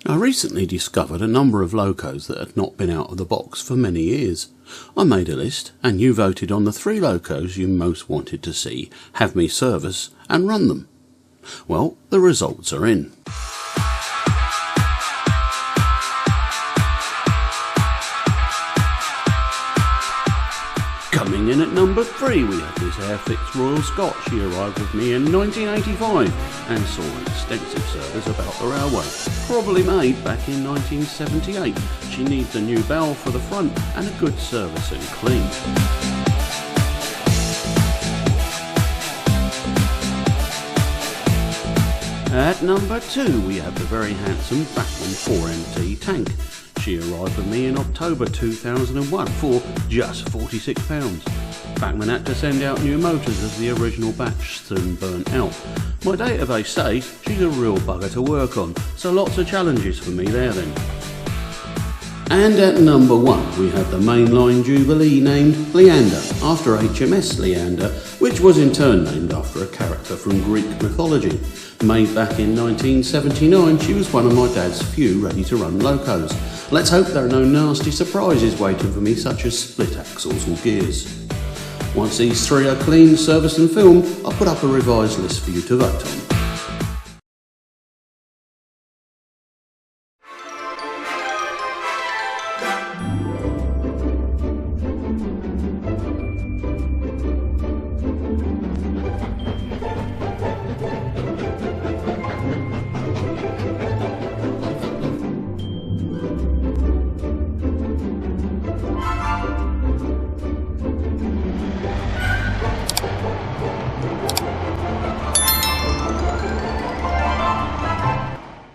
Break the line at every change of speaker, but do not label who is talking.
I recently discovered a number of Locos that had not been out of the box for many years. I made a list and you voted on the 3 Locos you most wanted to see have me service and run them. Well, the results are in. Coming in at number 3 we have this Airfix Royal Scotch. She arrived with me in 1985 and saw extensive service about the railway. Probably made back in 1978. She needs a new bell for the front and a good service and clean. At number 2 we have the very handsome Bachmann 4MT tank. She arrived with me in October 2001 for just £46. Bachmann had to send out new motors as the original batch soon burnt out. My database says she's a real bugger to work on, so lots of challenges for me there then. And at number 1 we have the mainline Jubilee named Leander, after HMS Leander, which was in turn named after a character from Greek mythology. Made back in 1979, she was one of my dad's few ready-to-run Locos. Let's hope there are no nasty surprises waiting for me, such as split axles or gears. Once these 3 are cleaned, serviced and filmed, I'll put up a revised list for you to vote on.